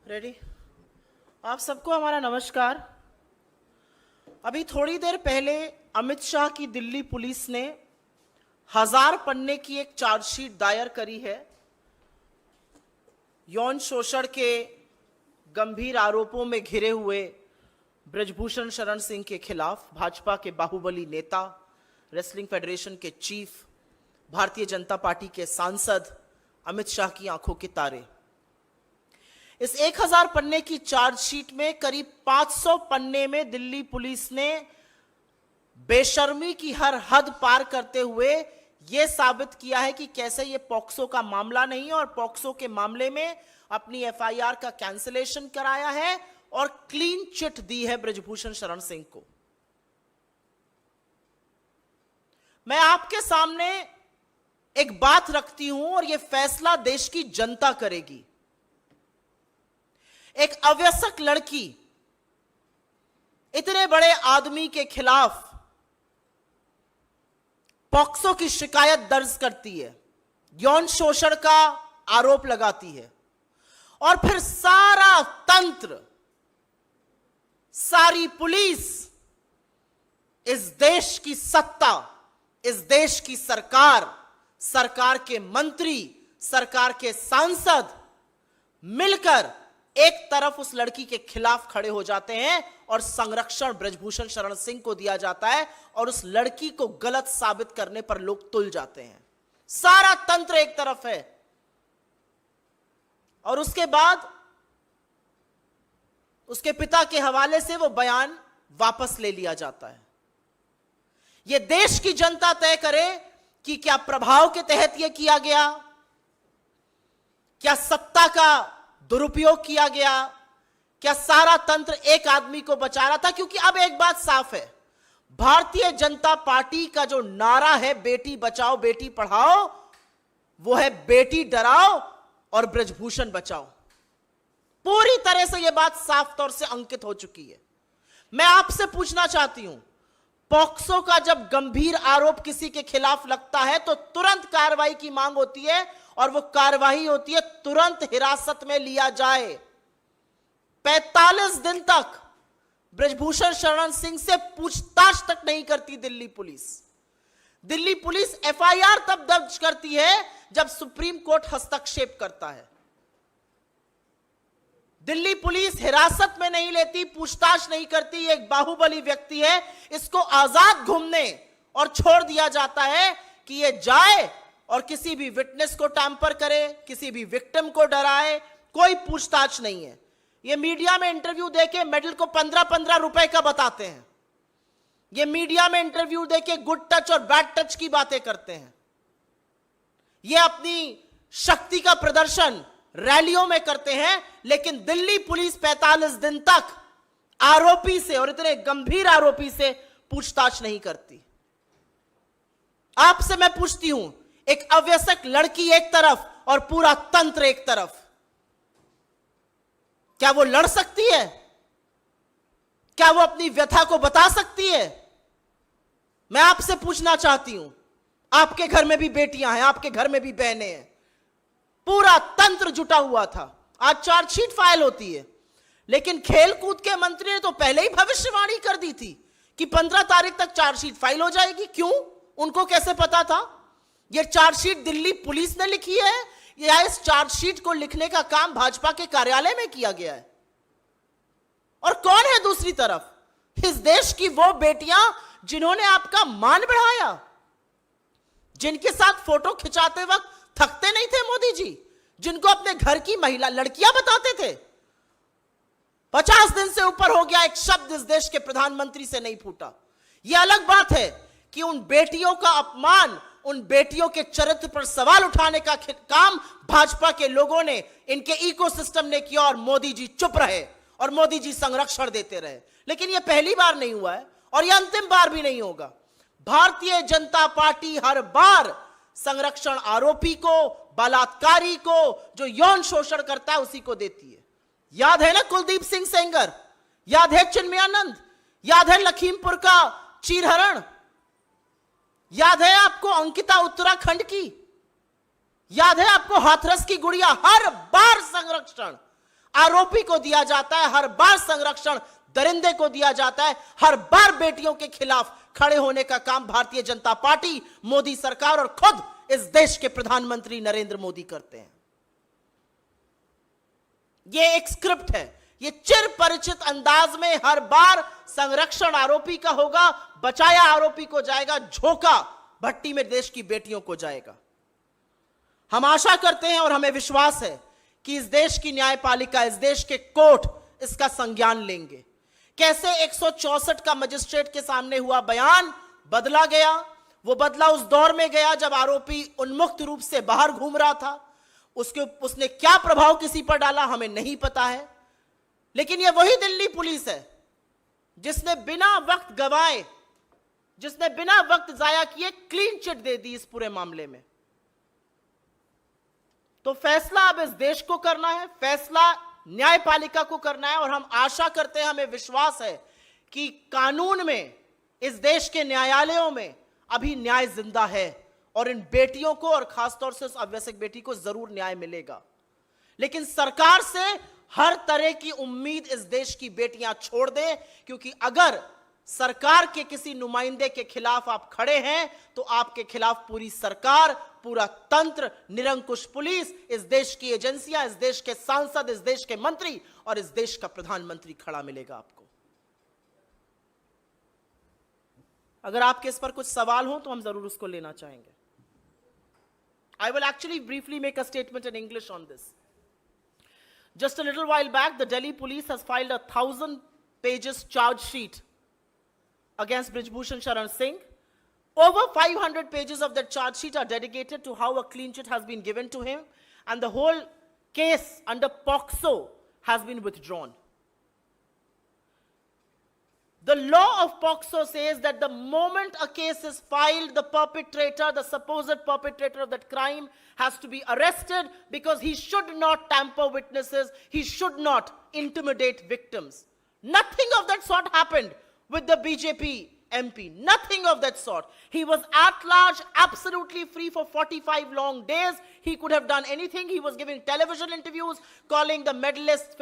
Ready? आप सबको हमारा नमस्कार। अभी थोड़ी देर पहले अमित शाह की दिल्ली पुलिस ने 1000 पन्ने की एक चार्जशीट दायर करी है यौन शोषण के गंभीर आरोपों में घिरे हुए ब्रजभूषण शरण सिंह के खिलाफ। भाजपा के बाहुबली नेता, रेसलिंग फेडरेशन के चीफ, भारतीय जनता पार्टी के सांसद अमित शाह की आंखों के तारे। इस 1000 पन्ने की चार्जशीट में करीब 500 पन्ने में दिल्ली पुलिस ने बेशर्मी की हर हद पार करते हुए यह साबित किया है कि कैसे यह पॉक्सो का मामला नहीं है और पॉक्सो के मामले में अपनी एफआईआर का कैंसिलेशन कराया है और क्लीन चिट दी है ब्रजभूषण शरण सिंह को। मैं आपके सामने एक बात रखती हूं और यह फैसला देश की जनता करेगी। एक अवयस्क लड़की इतने बड़े आदमी के खिलाफ पॉक्सो की शिकायत दर्ज करती है, यौन शोषण का आरोप लगाती है और फिर सारा तंत्र, सारी पुलिस, इस देश की सत्ता, इस देश की सरकार, सरकार के मंत्री, सरकार के सांसद मिलकर एक तरफ उस लड़की के खिलाफ खड़े हो जाते हैं और संरक्षण ब्रजभूषण शरण सिंह को दिया जाता है और उस लड़की को गलत साबित करने पर लोग तुल जाते हैं। सारा तंत्र एक तरफ है और उसके बाद उसके पिता के हवाले से वो बयान वापस ले लिया जाता है। यह देश की जनता तय करे कि क्या प्रभाव के तहत यह किया गया, क्या सत्ता का दुरुपयोग किया गया, क्या सारा तंत्र एक आदमी को बचा रहा था। क्योंकि अब एक बात साफ है, भारतीय जनता पार्टी का जो नारा है बेटी बचाओ बेटी पढ़ाओ, वो है बेटी डराओ और ब्रजभूषण बचाओ। पूरी तरह से यह बात साफ तौर से अंकित हो चुकी है। मैं आपसे पूछना चाहती हूं, पॉक्सो का जब गंभीर आरोप किसी के खिलाफ लगता है तो तुरंत कार्रवाई की मांग होती है और वो कार्रवाई होती है तुरंत हिरासत में लिया जाए। 45 दिन तक ब्रजभूषण शरण सिंह से पूछताछ तक नहीं करती Delhi police. Delhi police FIR तब दर्ज करती है जब सुप्रीम कोर्ट हस्तक्षेप करता है। दिल्ली पुलिस हिरासत में नहीं लेती, पूछताछ नहीं करती। एक बाहुबली व्यक्ति है, इसको आजाद घूमने और छोड़ दिया जाता है कि ये जाए और किसी भी विटनेस को टैंपर करे, किसी भी विक्टिम को डराए। कोई पूछताछ नहीं है। ये मीडिया में इंटरव्यू देके मेडल को 15-15 रुपए का बताते हैं। ये मीडिया में इंटरव्यू देके गुड टच और बैड टच की बातें करते हैं। ये अपनी शक्ति का प्रदर्शन रैलियों में करते हैं, लेकिन दिल्ली पुलिस 45 दिन तक आरोपी से, और इतने गंभीर आरोपी से, पूछताछ नहीं करती। आपसे मैं पूछती हूं, एक अवयस्क लड़की एक तरफ और पूरा तंत्र एक तरफ, क्या वो लड़ सकती है? क्या वो अपनी व्यथा को बता सकती है? मैं आपसे पूछना चाहती हूं, आपके घर में भी बेटियां हैं, आपके घर में भी बहनें हैं, पूरा तंत्र जुटा हुआ था। आज चार्जशीट फाइल होती है, लेकिन खेलकूद के मंत्री ने तो पहले ही भविष्यवाणी कर दी थी कि 15 तारीख तक चार्जशीट फाइल हो जाएगी। क्यों? उनको कैसे पता था? यह चार्जशीट दिल्ली पुलिस ने लिखी है या इस चार्जशीट को लिखने का काम भाजपा के कार्यालय में किया गया है? और कौन है दूसरी तरफ? इस देश की वो बेटियां जिन्होंने आपका मान बढ़ाया, जिनके साथ फोटो खिंचाते वक्त थकते नहीं थे मोदी जी, जिनको अपने घर की महिला लड़कियां बताते थे। 50 दिन से ऊपर हो गया, एक शब्द इस देश के प्रधानमंत्री से नहीं फूटा। यह अलग बात है कि उन बेटियों का अपमान, उन बेटियों के चरित्र पर सवाल उठाने का काम भाजपा के लोगों ने, इनके इकोसिस्टम ने किया और मोदी जी चुप रहे और मोदी जी संरक्षण देते रहे। लेकिन यह पहली बार नहीं हुआ है और यह अंतिम बार भी नहीं होगा। भारतीय जनता पार्टी हर बार संरक्षण आरोपी को, बलात्कारी को, जो यौन शोषण करता है उसी को देती है। याद है ना कुलदीप सिंह सेंगर, याद है चिन्मयानंद, याद है लखीमपुर का चीरहरण, याद है आपको अंकिता उत्तराखंड की, याद है आपको हाथरस की गुड़िया। हर बार संरक्षण आरोपी को दिया जाता है, हर बार संरक्षण दरिंदे को दिया जाता है, हर बार बेटियों के खिलाफ खड़े होने का काम भारतीय जनता पार्टी, मोदी सरकार और खुद इस देश के प्रधानमंत्री नरेंद्र मोदी करते हैं। यह एक स्क्रिप्ट है, ये चिर परिचित अंदाज में हर बार संरक्षण आरोपी का होगा, बचाया आरोपी को जाएगा, झोंका भट्टी में देश की बेटियों को जाएगा। हम आशा करते हैं और हमें विश्वास है कि इस देश की न्यायपालिका, इस देश के कोर्ट इसका संज्ञान लेंगे। कैसे 164 का मजिस्ट्रेट के सामने हुआ बयान बदला गया, वो बदला उस दौर में गया जब आरोपी उन्मुक्त रूप से बाहर घूम रहा था। उसने क्या प्रभाव किसी पर डाला हमें नहीं पता है, लेकिन यह वही दिल्ली पुलिस है जिसने बिना वक्त गवाए, जिसने बिना वक्त जाया किए क्लीन चिट दे दी इस पूरे मामले में। तो फैसला अब इस देश को करना है, फैसला न्यायपालिका को करना है और हम आशा करते हैं, हमें विश्वास है कि कानून में, इस देश के न्यायालयों में अभी न्याय जिंदा है और इन बेटियों को और खासतौर से उस अवैसक बेटी को जरूर न्याय मिलेगा। लेकिन सरकार से हर तरह की उम्मीद इस देश की बेटियां छोड़ दें, क्योंकि अगर सरकार के किसी नुमाइंदे के खिलाफ आप खड़े हैं तो आपके खिलाफ पूरी सरकार, पूरा तंत्र, निरंकुश पुलिस, इस देश की एजेंसियां, इस देश के सांसद, इस देश के मंत्री और इस देश का प्रधानमंत्री खड़ा मिलेगा आपको। अगर आपके इस पर कुछ सवाल हो तो हम जरूर उसको लेना चाहेंगे। I will actually briefly make a statement in English on this. Just a little while back, the Delhi police has filed a 1,000 pages charge sheet against Brijbhushan Sharan Singh. Over 500 pages of that charge sheet are dedicated to how a clean chit has been given to him, and the whole case under POCSO has been withdrawn. The law of POCSO says that the moment a case is filed, the perpetrator, the supposed perpetrator of that crime, has to be arrested because he should not tamper witnesses, he should not intimidate victims. Nothing of that sort happened with the BJP MP. Nothing of that sort. He was at large, absolutely free for 45 long days. He could have done anything. He was giving television interviews, calling the medalists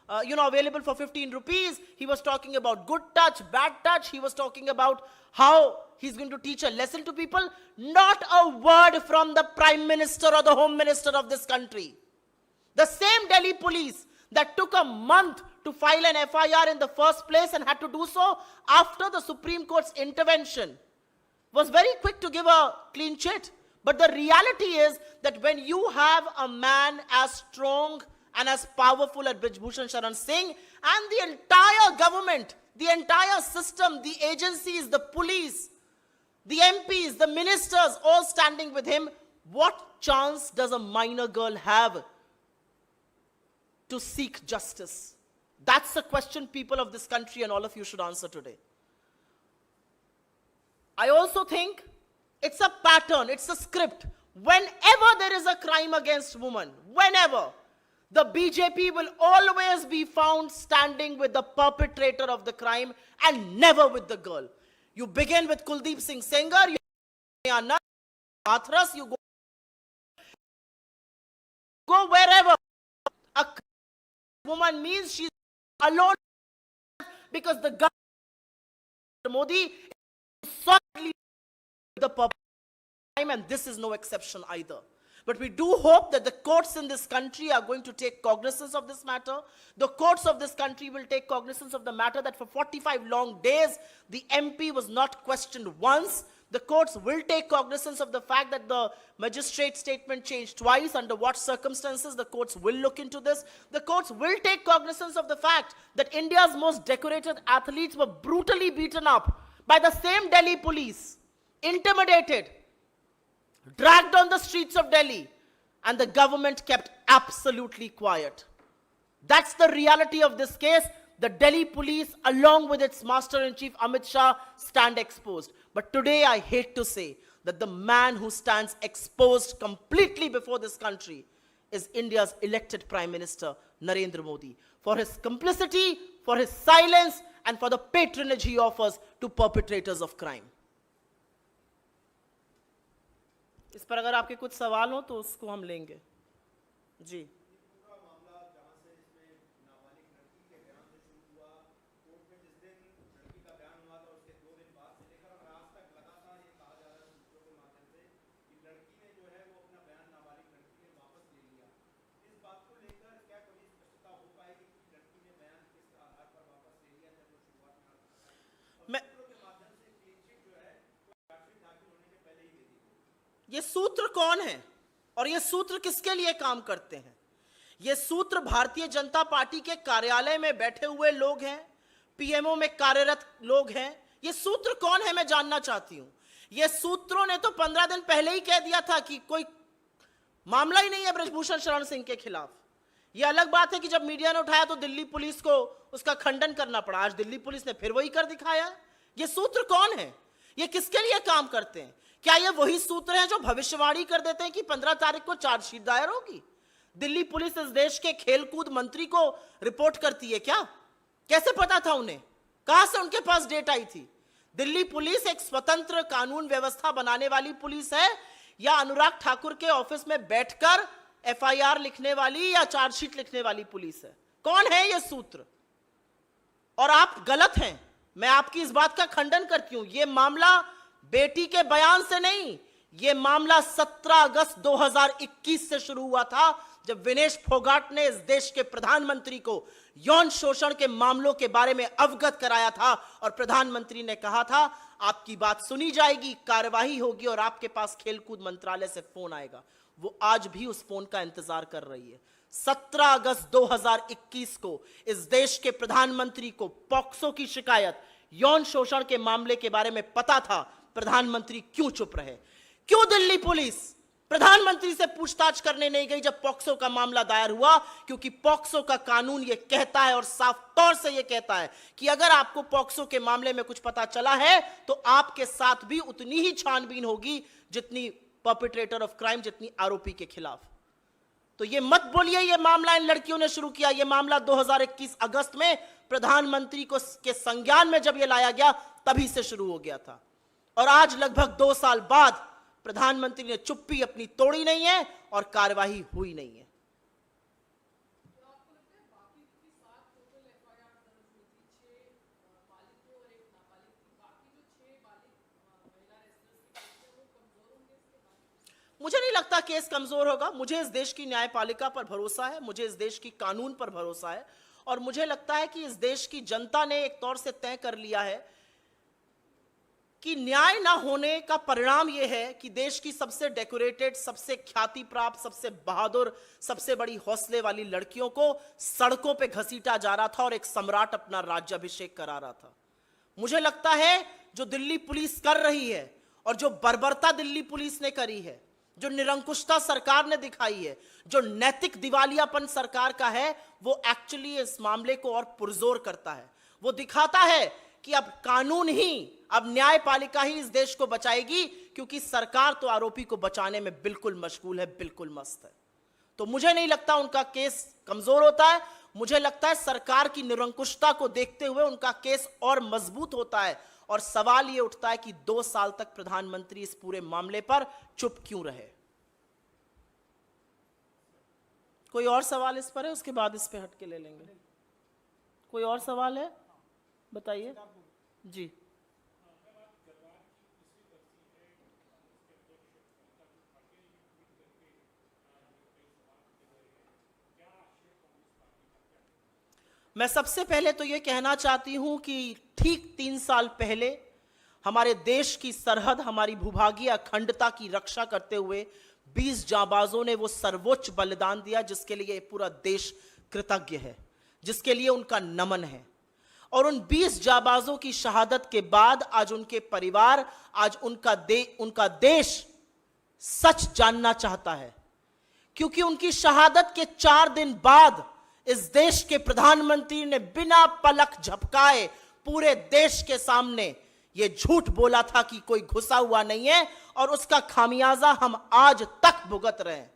available for 15 rupees. He was talking about good touch, bad touch. He was talking about how he's going to teach a lesson to people. Not a word from the Prime Minister or the Home Minister of this country. The same Delhi police that took a month to file an FIR in the first place and had to do so after the Supreme Court's intervention was very quick to give a clean chit. But the reality is that when you have a man as strong and as powerful as Brijbhushan Sharan Singh and the entire government, the entire system, the agencies, the police, the MPs, the ministers all standing with him, what chance does a minor girl have to seek justice? That's the question people of this country and all of you should answer today. I also think it's a pattern, it's a script. Whenever there is a crime against women, whenever, the BJP will always be found standing with the perpetrator of the crime and never with the girl. You begin with Kuldeep Singh Sengar, you Hathras, you go wherever. A woman means she's alone because the government, Modi, is solidly the perpetrator of crime, and this is no exception either. But we do hope that the courts in this country are going to take cognizance of this matter. The courts of this country will take cognizance of the matter that for 45 long days, the MP was not questioned once. The courts will take cognizance of the fact that the magistrate statement changed twice. Under what circumstances, the courts will look into this. The courts will take cognizance of the fact that India's most decorated athletes were brutally beaten up by the same Delhi police, intimidated, dragged on the streets of Delhi, and the government kept absolutely quiet. That's the reality of this case. The Delhi police, along with its Master-in-Chief Amit Shah, stand exposed. But today I hate to say that the man who stands exposed completely before this country is India's elected Prime Minister, Narendra Modi, for his complicity, for his silence, and for the patronage he offers to perpetrators of crime. इस पर अगर आपके कुछ सवाल हो तो उसको हम लेंगे। जी। ये सूत्र कौन है और ये सूत्र किसके लिए काम करते हैं? ये सूत्र भारतीय जनता पार्टी के कार्यालय में बैठे हुए लोग हैं, पीएमओ में कार्यरत लोग हैं। ये सूत्र कौन है मैं जानना चाहती हूं। ये सूत्रों ने तो 15 दिन पहले ही कह दिया था कि कोई मामला ही नहीं है ब्रजभूषण शरण सिंह के खिलाफ। यह अलग बात है कि जब मीडिया ने उठाया तो दिल्ली पुलिस को उसका खंडन करना पड़ा। आज दिल्ली पुलिस ने फिर वही कर दिखाया। ये सूत्र कौन है? ये किसके लिए काम करते हैं? क्या ये वही सूत्र हैं जो भविष्यवाणी कर देते हैं कि 15 तारीख को चार्जशीट दायर होगी? दिल्ली पुलिस इस देश के खेलकूद मंत्री को रिपोर्ट करती है क्या? कैसे पता था उन्हें? कहां से उनके पास डेट आई थी? दिल्ली पुलिस एक स्वतंत्र कानून व्यवस्था बनाने वाली पुलिस है या अनुराग ठाकुर के ऑफिस में बैठकर एफआईआर लिखने वाली या चार्जशीट लिखने वाली पुलिस है? कौन है ये सूत्र? और आप गलत हैं, मैं आपकी इस बात का खंडन करती हूं। यह मामला बेटी के बयान से नहीं, यह मामला 17 अगस्त 2021 से शुरू हुआ था, जब विनेश फोगाट ने इस देश के प्रधानमंत्री को यौन शोषण के मामलों के बारे में अवगत कराया था और प्रधानमंत्री ने कहा था आपकी बात सुनी जाएगी, कार्यवाही होगी और आपके पास खेलकूद मंत्रालय से फोन आएगा। वो आज भी उस फोन का इंतजार कर रही है। 17 अगस्त 2021 को इस देश के प्रधानमंत्री को पॉक्सो की शिकायत, यौन शोषण के मामले के बारे में पता था। प्रधानमंत्री क्यों चुप रहे? क्यों दिल्ली पुलिस प्रधानमंत्री से पूछताछ करने नहीं गई जब पॉक्सो का मामला दायर हुआ? क्योंकि पॉक्सो का कानून यह कहता है और साफ तौर से यह कहता है कि अगर आपको पॉक्सो के मामले में कुछ पता चला है तो आपके साथ भी उतनी ही छानबीन होगी जितनी परपेट्रेटर ऑफ क्राइम, जितनी आरोपी के खिलाफ। तो ये मत बोलिए ये मामला इन लड़कियों ने शुरू किया। ये मामला 2021 अगस्त में प्रधानमंत्री को के संज्ञान में जब ये लाया गया तभी से शुरू हो गया था। और आज लगभग 2 साल बाद प्रधानमंत्री ने चुप्पी अपनी तोड़ी नहीं है और कार्यवाही हुई नहीं है। मुझे नहीं लगता केस कमजोर होगा। मुझे इस देश की न्यायपालिका पर भरोसा है, मुझे इस देश की कानून पर भरोसा है और मुझे लगता है कि इस देश की जनता ने एक तौर से तय कर लिया है कि न्याय ना होने का परिणाम यह है कि देश की सबसे डेकोरेटेड, सबसे ख्याति प्राप्त, सबसे बहादुर, सबसे बड़ी हौसले वाली लड़कियों को सड़कों पे घसीटा जा रहा था और एक सम्राट अपना राज्याभिषेक करा रहा था। मुझे लगता है जो दिल्ली पुलिस कर रही है और जो बर्बरता दिल्ली पुलिस ने करी है, जो निरंकुशता सरकार ने दिखाई है, जो नैतिक दिवालियापन सरकार का है, वो एक्चुअली इस मामले को और पुरजोर करता है। वो दिखाता है कि अब कानून ही, अब न्यायपालिका ही इस देश को बचाएगी, क्योंकि सरकार तो आरोपी को बचाने में बिल्कुल मशगूल है, बिल्कुल मस्त है। तो मुझे नहीं लगता उनका केस कमजोर होता है। मुझे लगता है सरकार की निरंकुशता को देखते हुए उनका केस और मजबूत होता है। और सवाल यह उठता है कि 2 साल तक प्रधानमंत्री इस पूरे मामले पर चुप क्यों रहे? कोई और सवाल इस पर है? उसके बाद इस पे हटके ले लेंगे। कोई और सवाल है? बताइए जी। मैं सबसे पहले तो यह कहना चाहती हूं कि ठीक 3 साल पहले हमारे देश की सरहद, हमारी भूभागीय अखंडता की रक्षा करते हुए 20 जांबाजों ने वो सर्वोच्च बलिदान दिया जिसके लिए पूरा देश कृतज्ञ है, जिसके लिए उनका नमन है। और उन 20 जांबाजों की शहादत के बाद आज उनके परिवार, आज उनका देश सच जानना चाहता है, क्योंकि उनकी शहादत के 4 दिन बाद इस देश के प्रधानमंत्री ने बिना पलक झपकाए पूरे देश के सामने यह झूठ बोला था कि कोई घुसा हुआ नहीं है, और उसका खामियाजा हम आज तक भुगत रहे हैं।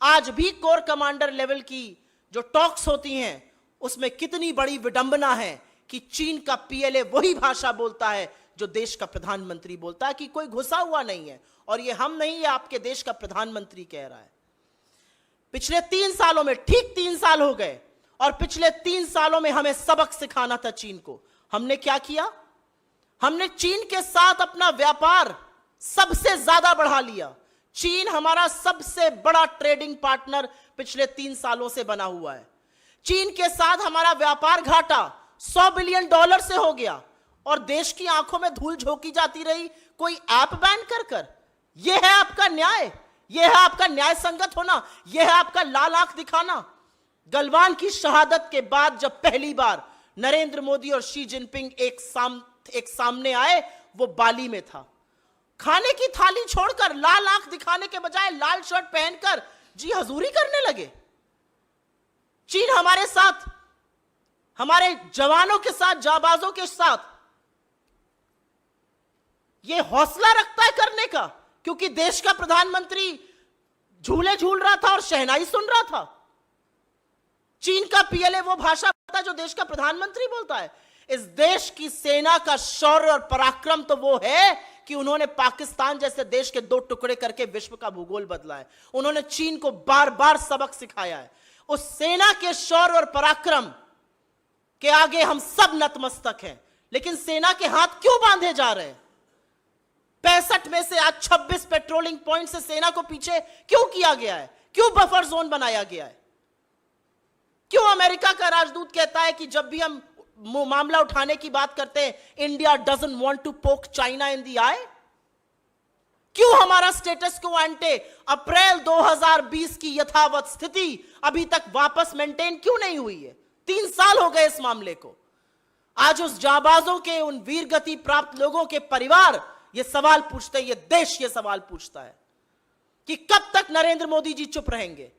आज भी कोर कमांडर लेवल की जो टॉक्स होती हैं उसमें कितनी बड़ी विडंबना है कि चीन का पीएलए वही भाषा बोलता है जो देश का प्रधानमंत्री बोलता है कि कोई घुसा हुआ नहीं है। और ये हम नहीं, ये आपके देश का प्रधानमंत्री कह रहा है। पिछले 3 सालों में, ठीक 3 साल हो गए, और पिछले 3 सालों में हमें सबक सिखाना था चीन को। हमने क्या किया? हमने चीन के साथ अपना व्यापार सबसे ज्यादा बढ़ा लिया। चीन हमारा सबसे बड़ा ट्रेडिंग पार्टनर पिछले 3 सालों से बना हुआ है। चीन के साथ हमारा व्यापार घाटा $100 बिलियन से हो गया, और देश की आंखों में धूल झोंकी जाती रही कोई ऐप बैन कर कर। यह है आपका न्याय, यह है आपका न्याय संगत होना, यह है आपका लाल आंख दिखाना। गलवान की शहादत के बाद जब पहली बार नरेंद्र मोदी और शी जिनपिंग एक सामने आए, वो बाली में था। खाने की थाली छोड़कर लाल आंख दिखाने के बजाय लाल शर्ट पहनकर जी हजूरी करने लगे। चीन हमारे साथ, हमारे जवानों के साथ, जाबाजों के साथ यह हौसला रखता है करने का, क्योंकि देश का प्रधानमंत्री झूले झूल रहा था और शहनाई सुन रहा था। चीन का पीएलए वो भाषा बोलता है जो देश का प्रधानमंत्री बोलता है। इस देश की सेना का शौर्य और पराक्रम तो वो है कि उन्होंने पाकिस्तान जैसे देश के 2 टुकड़े करके विश्व का भूगोल बदला है। उन्होंने चीन को बार बार सबक सिखाया है। उस सेना के शौर्य और पराक्रम के आगे हम सब नतमस्तक हैं। लेकिन सेना के हाथ क्यों बांधे जा रहे हैं? 65 में से आज 26 पेट्रोलिंग पॉइंट से सेना को पीछे क्यों किया गया है? क्यों बफर जोन बनाया गया है? क्यों अमेरिका का राजदूत कहता है कि जब भी हम मामला उठाने की बात करते हैं, India doesn't want to poke China in the eye? क्यों हमारा स्टेटस को एंटे अप्रैल 2020 की यथावत स्थिति अभी तक वापस मेंटेन क्यों नहीं हुई है? 3 साल हो गए इस मामले को। आज उस जाबाजों के, उन वीर गति प्राप्त लोगों के परिवार ये सवाल पूछते हैं, ये देश ये सवाल पूछता है कि कब तक नरेंद्र मोदी जी चुप रहेंगे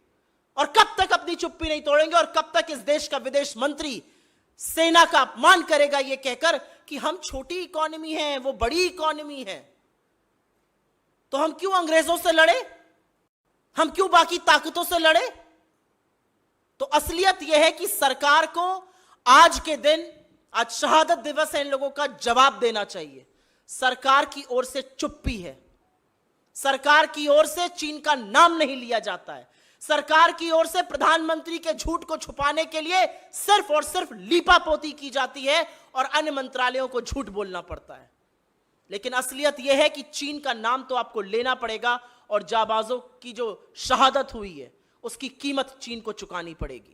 और कब तक अपनी चुप्पी नहीं तोड़ेंगे और कब तक इस देश का विदेश मंत्री सेना का अपमान करेगा ये कहकर कि हम छोटी इकोनॉमी है, वो बड़ी इकोनॉमी है। तो हम क्यों अंग्रेजों से लड़े? हम क्यों बाकी ताकतों से लड़े? तो असलियत यह है कि सरकार को आज के दिन, आज शहादत दिवस है, इन लोगों का जवाब देना चाहिए। सरकार की ओर से चुप्पी है, सरकार की ओर से चीन का नाम नहीं लिया जाता है, सरकार की ओर से प्रधानमंत्री के झूठ को छुपाने के लिए सिर्फ और सिर्फ लीपापोती की जाती है और अन्य मंत्रालयों को झूठ बोलना पड़ता है। लेकिन असलियत यह है कि चीन का नाम तो आपको लेना पड़ेगा और जाबाजों की जो शहादत हुई है उसकी कीमत चीन को चुकानी पड़ेगी।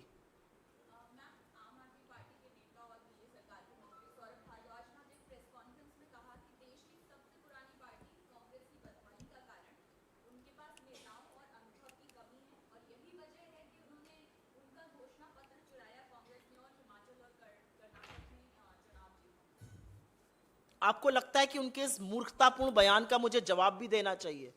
आपको लगता है कि उनके इस मूर्खतापूर्ण बयान का मुझे जवाब भी देना चाहिए?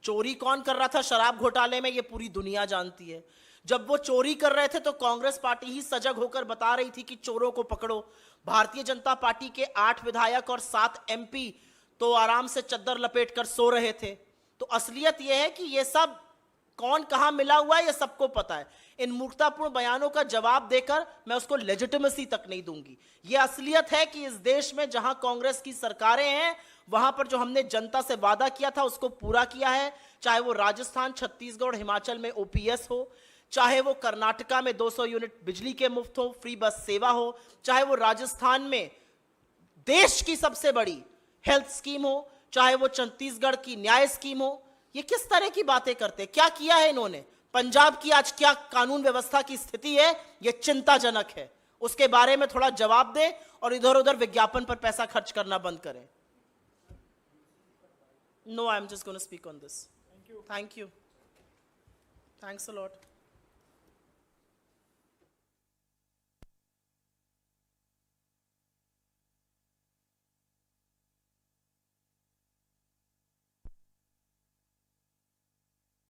चोरी कौन कर रहा था शराब घोटाले में, ये पूरी दुनिया जानती है। जब वो चोरी कर रहे थे तो कांग्रेस पार्टी ही सजग होकर बता रही थी कि चोरों को पकड़ो। भारतीय जनता पार्टी के 8 विधायक और 7 एमपी तो आराम से चद्दर लपेट कर सो रहे थे। तो असलियत यह है कि ये सब कौन कहां मिला हुआ है ये सबको पता है। इन मूर्खतापूर्ण बयानों का जवाब देकर मैं उसको लेजिटिमेसी तक नहीं दूंगी। यह असलियत है कि इस देश में जहां कांग्रेस की सरकारें हैं वहां पर जो हमने जनता से वादा किया था उसको पूरा किया है। चाहे वो राजस्थान, छत्तीसगढ़, हिमाचल में ओपीएस हो, चाहे वो कर्नाटका में 200 यूनिट बिजली के मुफ्त हो, फ्री बस सेवा हो, चाहे वो राजस्थान में देश की सबसे बड़ी हेल्थ स्कीम हो, चाहे वो छत्तीसगढ़ की न्याय स्कीम हो। ये किस तरह की बातें करते हैं? क्या किया है इन्होंने? पंजाब की आज क्या कानून व्यवस्था की स्थिति है ये चिंताजनक है। उसके बारे में थोड़ा जवाब दें और इधर उधर विज्ञापन पर पैसा खर्च करना बंद करें। No, I am just going to speak on this. Thank you. Thanks a lot.